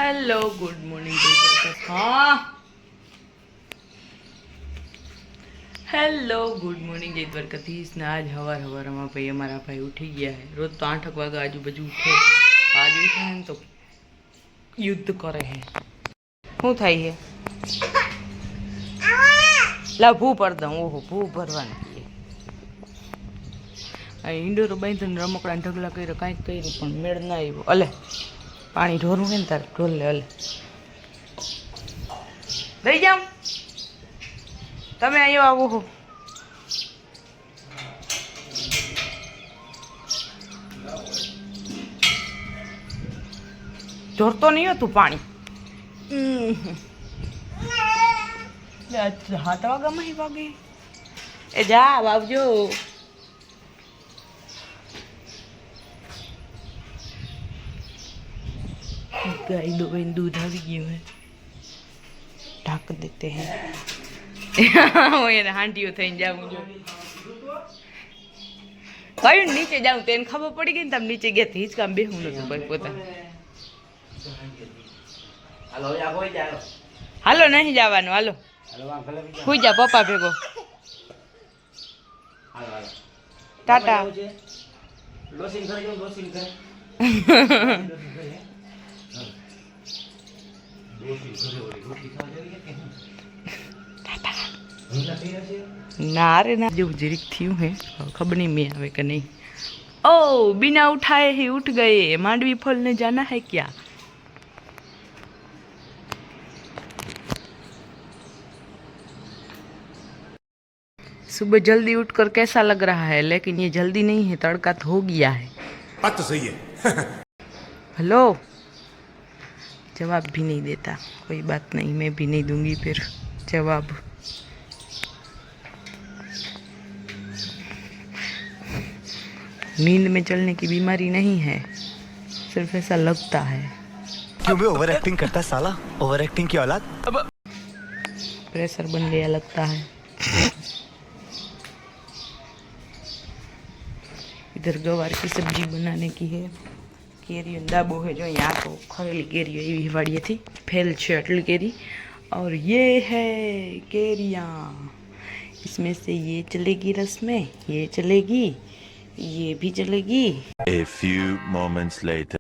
Hello good morning हाँ hello good morning जय द्वारकाधीश ने आज हवार हवाરમાં ભાઈ અમારા ભાઈ ઉઠી ગયા है रोज तो 8 वागे આજુબાજુ ઉઠે आज उठा है तो युद्ध करे है શું થાય है ला भू पर दઉં ઓહો ભૂ ભરવાની ઇન્ડોર બાંધીને રમકડા ઢગલા કર્યા કાંઈક કર્યું પણ મેળ ના આવ્યો અલે પાણી ઢોરવું ને તારે ઢોર લે અલે લઈ જાઉં તમે અહીંયા આવો હો ઢોરતો નહીં હતું પાણી 7 વાગ્યામાં વાગે એ જા આવજો गाय दो दूध आ गई है ढक देते हैं वो ये हांडियो थई जाऊं जो कई नीचे जाऊं तेन खबर पड़ी गई तब नीचे गया थी काम बेहू न भाई पोता हालो या कोई जाओ हालो नहीं जावानो हालो हुई जा पप्पा भेगो टाटा लोसिंग कर जो लोसिंग कर ना रे ना जो जीरिक थी है खबर नहीं मैं आवे कि नहीं ओ बिना उठाए ही उठ गए मांडवी फल ने जाना है क्या सुबह जल्दी उठकर कैसा लग रहा है लेकिन ये जल्दी नहीं है तड़का तो हो गया है बात तो सही है हेलो जवाब भी नहीं देता कोई बात नहीं मैं भी नहीं दूंगी फिर जवाब नींद में चलने की बीमारी नहीं है सिर्फ ऐसा लगता है क्यों भी ओवर एक्टिंग करता है साला ओवर एक्टिंग की औलाद प्रेशर बन गया लगता है इधर गवार की सब्जी बनाने की है केरी दाबो है जो यहाँ तो खरेली केरी एवं वाड़ी थी फैल छे अटली केरी और ये है केरियाँ इसमें से ये चलेगी रस में ये चलेगी ये भी चलेगी A few moments later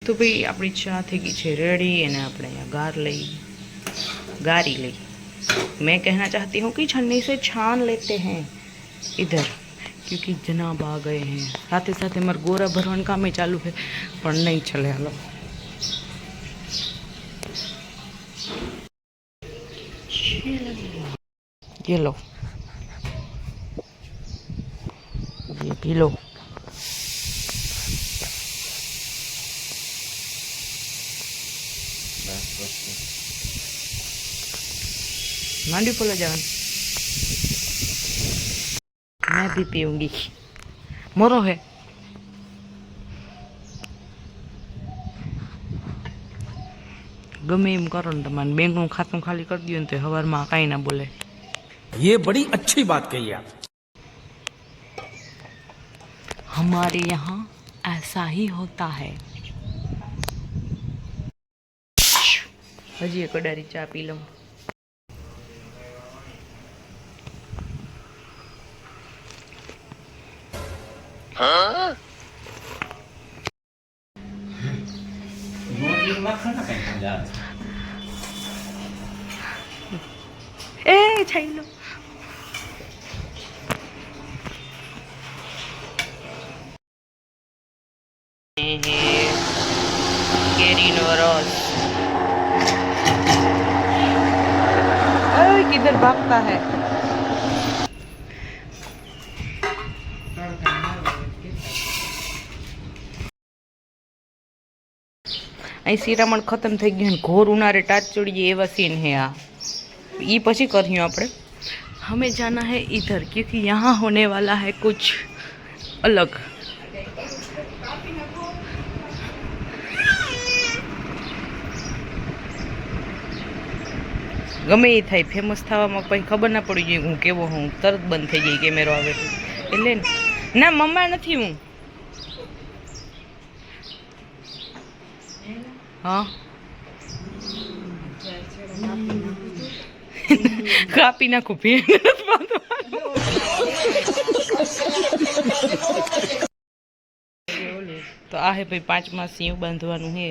तो भाई अपनी चा थी गई है रेडी एने अपने यहाँ गारी ली मैं कहना चाहती हूँ कि छन्नी से छान लेते हैं इधर क्योंकि जनाब आ गए हैं साथ ही साथ मारे गोरा भरवान काम ही चालू है पर नहीं चले हालो ये लो ये पी लो मांडी पोला जान मैं भी पीऊंगी मोरो है गमे एम करो तमारे बैंक नु खातु खाली कर दियो तो हवार में कहीं ना बोले ये बड़ी अच्छी बात कही आप हमारे यहाँ ऐसा ही होता है हजी एक कडारी चा पी लूं ए छैलो केरी नो रस किधर भागता है અહીં શિરામણ ખતમ થઈ ગયું ઘોર ઉનાળે ટાટ ચડીએ એવા सीन है आ ये પછી કર્યું આપણે हमें जाना है इधर क्योंकि यहाँ होने वाला है कुछ अलग गमे એ થાય ફેમસ થવામાં પછી ખબર ના પડી જોઈએ હું કેવો હું તરત બંધ થઈ ગઈ કેમેરો આવે એટલે ના મમ્મા નથી હું हाँ કાપી નાખું ભેણ તો આ હે ભાઈ 5માં સીવ બાંધવાનું હે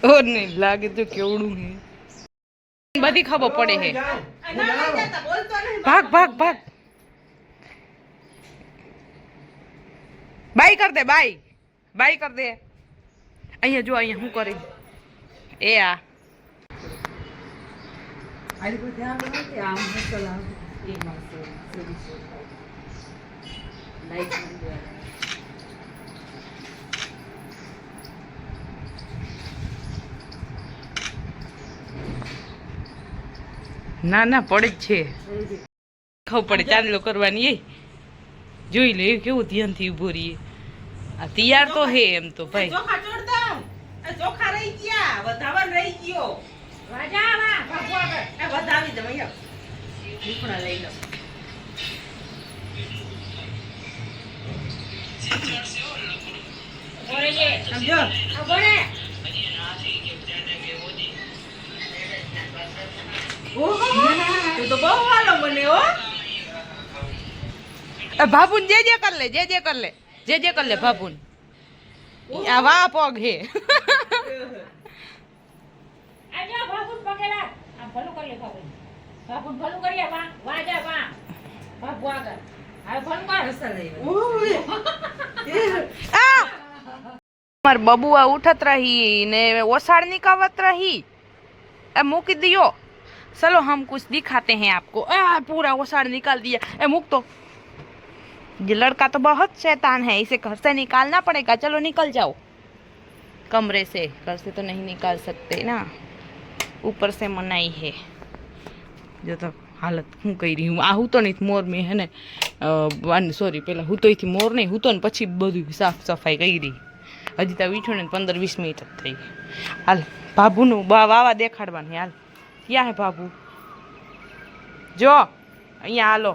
ઓ નહીં લાગે તો કેવડું હે બધી ખબર પડે હે ભાગ ભાગ ભાગ બાય કર દે બાય કર દે અહીંયા જો અહીંયા શું કરે એ આ ના ના પડે જ છે ખબર પડે ચાંદલો કરવાની એ જોઈ લે કેવું ધ્યાનથી ઉભો રહીએ આ તૈયાર તો હે એમ તો ભાઈ ચોખા રહી ગયા વધાવન રહી ગયો રાજા વા ભગવાન એ વધાવી દે મૈયા ઢીકણા લઈ લો ઓરે જે સમજો આ બોલે ઓહો તું તો બહુ વાલો બને હો બાબુન જે કર લે જે કર લે બાબુન આ વા પગ હે આજો બાબુન પકેલા આ ભલું કરી લે બાબુન ભલું કરી વા વાજા વા બાબુ આગળ આ ભલું કર હસલ લઈ માર બબુઆ ઉઠત રહી ને ઓસાડ निकावत रही ए मुक दियो चलो हम कुछ दिखाते हैं आपको पूरा ओसाड़ निकाल दिया ए मुक तो ये लड़का तो बहुत शैतान है इसे घर से निकालना पड़ेगा चलो निकल जाओ कमरे से घर से तो नहीं निकाल सकते ना ऊपर से मनाई है जो तो हालत हूँ कही रही हूँ आहू तो नहीं मोर में है ने सॉरी पहला हूँ तो थी मोर नहीं हूँ तो पछी बधु साफ सफाई करी रही हजी तो वीठो ने 15-20 मिनिट ज थई हाल बाबूनु वावा देखाड़वानी हाल क्या है बाबू जो अहींया हालो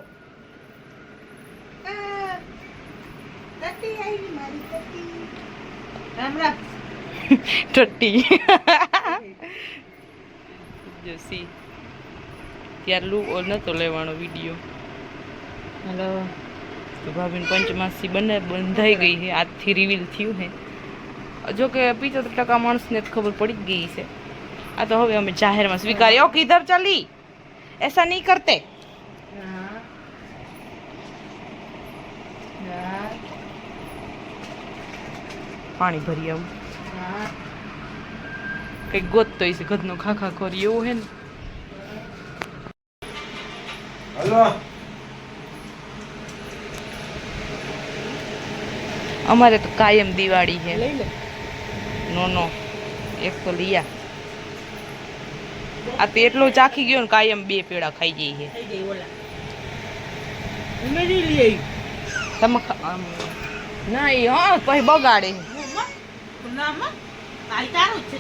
टट्टी जसी त्यार लू और न तो लेवानो वीडियो हेलो तो भाभी पंचमासी बंधाई गई है आज थी रिवील थी है जो कि 75% माणस ने खबर पड़ी गई है आ तो हवे हमें जाहिर में स्वीकार ओ किधर चली ऐसा नहीं करते पानी भरी आऊं कई गोत तो इसे गदनो खाखा करी एवं है हेलो हमारे तो कायम दिवाली है नो एक तो लिया आ तो एटलो चाखी गयो ने कायम 2 पेड़ा खाई गई है થઈ ગઈ ઓલા ઉમેરી લઈ तम नहीं हाँ પછી બગાડે નામ કાઈ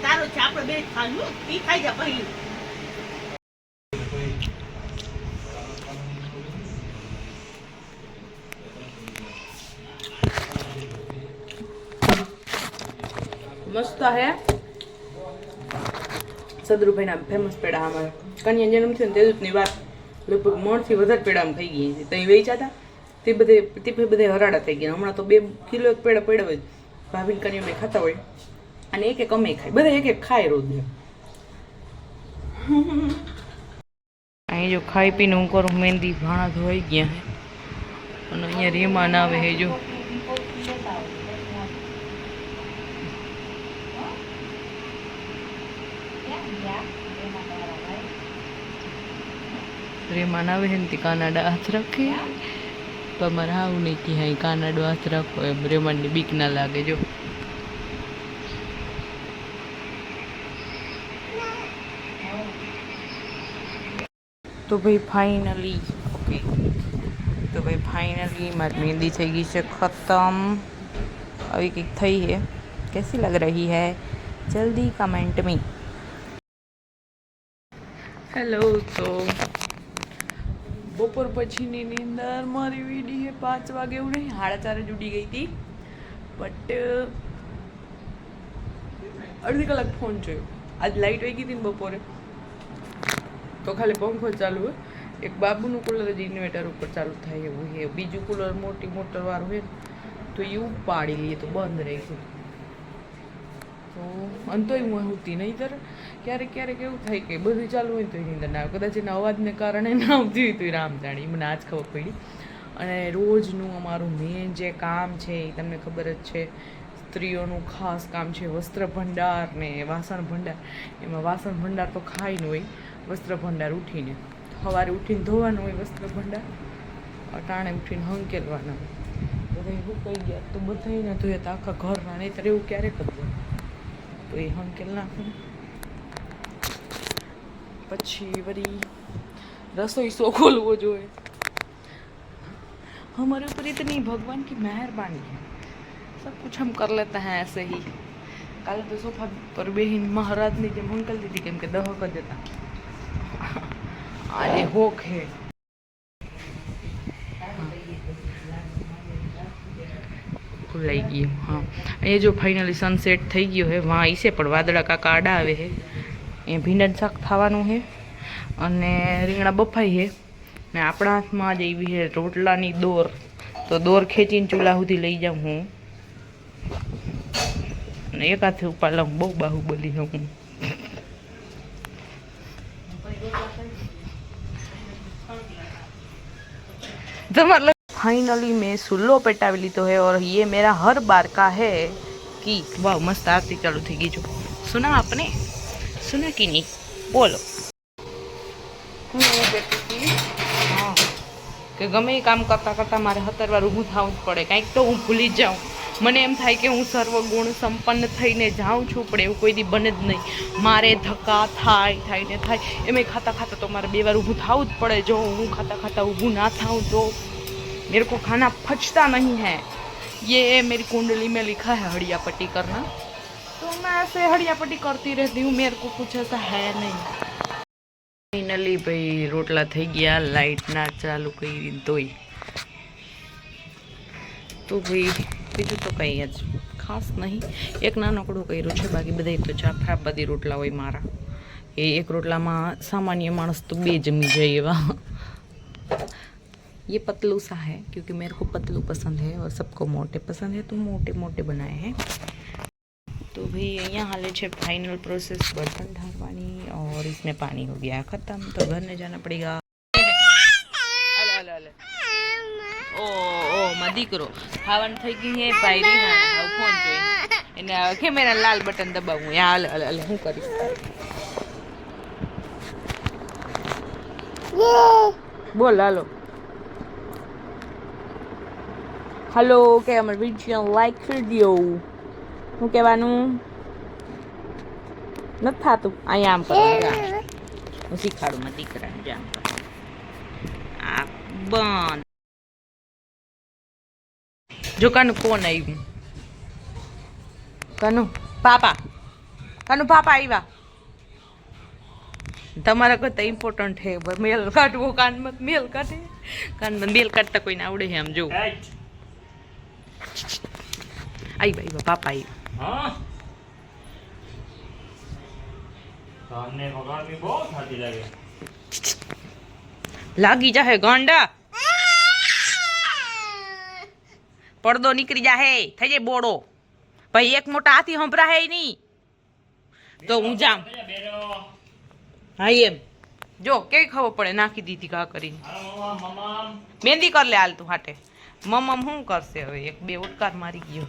તારો છે આપણે બે ખાવું ઈ ખાઈ જા પહેલી मस्त है सदरुभाई फेमस पेड़ा हमारे कन्या जन्म थयो ने तेजनी बात लगभग मण थी वधारे पेड़ा में थई गई है तई वेचाता ते बधे हराड़ा थई गया हमणा तो 2 किलो एक पेड़ा पड्या होय भाभी कन्या में खाता होय अने एक अमे खाय बधे एक खाय रोज अहीं जो खाई पीने हूँ करूँ मेहंदी भाणा धोई गया है अने अहींया रेमान आवे है जो रेमान आवे है ने कानाडा हाथ रखे पर मारे हाव नहीं कि हाँ कानाडो हाथ रखो एम रेमान ने बीक ना लागे जो तो भाई फाइनली ओके तो भाई फाइनली मारी मेहंदी थी गई है ख़त्म अभी कंईक थी है कैसी लग रही है जल्दी कमेंट में हेलो तो बपोर पछीनी नींदर मारी वीडी है 5 वागे एवं नहीं 4:30 उड़ी गई थी बट अर्धी कलाक फोन जो આજ લાઇટ વહી ગઈ હતી ને બપોરે તો ખાલી પંખો ચાલુ હોય. એક બાબુનું કુલર જ ઇન્વર્ટર ઉપર ચાલુ થાય એવું છે. બીજું કુલર મોટી મોટરવાળું હોય ને તો એ ઉપાડી લઈએ તો બંધ રહી ગયું. તો અંતોય હું આવતી નહીં તર ક્યારેક ક્યારેક એવું થાય કે બધું ચાલુ હોય તો એની અંદર ના આવે. કદાચ એના અવાજને કારણે ના આવતી હોય તો એ રામ જાણે. મને આજ ખબર પડી. અને રોજનું અમારું મેન જે કામ છે એ તમને ખબર જ છે, સ્ત્રીઓનું ખાસ કામ છે વસ્ત્ર ભંડાર ને વાસણ ભંડાર. એમાં વાસણ ભંડાર તો ખાઈને હોય, વસ્ત્ર ભંડાર ઉઠીને સવારે ઉઠીને ધોવાનું હોય વસ્ત્ર ભંડાર, અટાણે ઉઠીને હંકેલવાના હોય. બધા હુકાઈ ગયા તો બધાને ધોયા તો આખા ઘરના, નહીં એવું ક્યારેક જ હોય તો એ હંકેલ નાખું. પછી વળી રસોઈ શો ખોલવો જોઈએ. हमारे ऊपर इतनी भगवान की मेहरबानी है, सब कुछ हम कर लेते हैं ऐसे ही. काले तो सोफा पर बेहिन महाराज ने जब अंकल दीदी केम के दह कर देता આજે હોક હે. ખુલાઈ ગયું. હા એ જો ફાઇનલી સનસેટ થઈ ગયો હે. વાં ઈસે પણ વાદળા કાકા આડા આવે હે. એ ભીંડા શાક થવાનું છે અને રીંગણા બફાઈ છે ને આપણા હાથમાં જ એવી છે રોટલાની દોર. તો દોર ખેંચીને ચૂલા સુધી લઈ જાઉં હું અને એક હાથે ઉપાડ લઉં. બહુ બાહુબલી હું. फाइनली मैं सुल्लो पेटावी लीधो है और ये मेरा हर बार का है कि वाह मस्त आरती चालू थी गई. जो सुना आपने, सुना कि नहीं बोलो. હું એવું કહેતી હતી હા કે ગમે એ કામ કરતાં કરતાં મારે 17 વાર ઊભું થવું જ પડે. કાંઈક તો હું ભૂલી જ જાઉં. મને એમ થાય કે હું સર્વગુણ સંપન્ન થઈને જાઉં છું, પણ એવું કોઈ દી બને જ નહીં. મારે ધક્કા થાય ને થાય. એમ ખાતા ખાતા તો મારે 2 વાર ઊભું થવું જ પડે. જો હું ખાતા ખાતા ઊભું ના થાઉં તો मेरे को खाना पचता नहीं है. ये मेरी कुंडली में लिखा है हड़िया पट्टी करना, तो मैं ऐसे हड़िया पट्टी करती रहती हूँ. मेरे को कुछ ऐसा है नहीं. फाइनली भाई रोटला થઈ ગયા, લાઇટ ના ચાલુ કરી તોય. તો ભાઈ બીજું તો કંઈ જ ખાસ નહીં. એક નાનકડું કર્યું છે, બાકી બધા તો ચાફા બધી રોટલા હોય મારા. એ એક રોટલામાં સામાન્ય માણસ તો 2 જમી જાય એવા. ये पतलू सा है क्योंकि मेरे को पतलू पसंद है और सबको मोटे पसंद है, तो मोटे मोटे बनाए हैं. तो भाई यहाँ हाल है फाइनल प्रोसेस बर्तन ढारवानी और इसमें पानी हो गया ख़त्म. तो घर में जाना पड़ेगा. ओ માં દીકરો ખાવાનું થઈ ગયું હે પાયરી. હા ફોન જોઈ એને કેમેરા લાલ બટન દબાવું. હાલ હું કરીશ. બોલ હાલો. હલો કે અમારી વિડીયો લાઈક કરી દો. શું કહેવાનું નથી થતું. અહીંયા આમ કરવાનું. હું શીખાડું મારા દીકરાને જામ કર. આ બંધ. જો કાનું ફોન આવ્યું. કાનું પાપા આવ્યા. તમારા કરતા ઇમ્પોર્ટન્ટ છે. મેલ કાઢવો કાનમાં મેલ કાઢે. કાનમાં મેલ કાઢતા કોઈને આવડે છે આમ જો. આવ્યા પાપા આવ્યા. લાગી જાહે ગાંડા. પડદો નીકળી જાહે. થઈ જાય બોડો. ભાઈ એક મોટા હાથી હંભરા હે નહીં તો હું જામ. હા એમ જો કેવી ખબર પડે. નાખી દીધી ઘા કરીને. મહેંદી કર લે હાલ તું હાટે. મમ્મ શું કરશે હવે? 1-2 ઉટકાર મારી ગયો.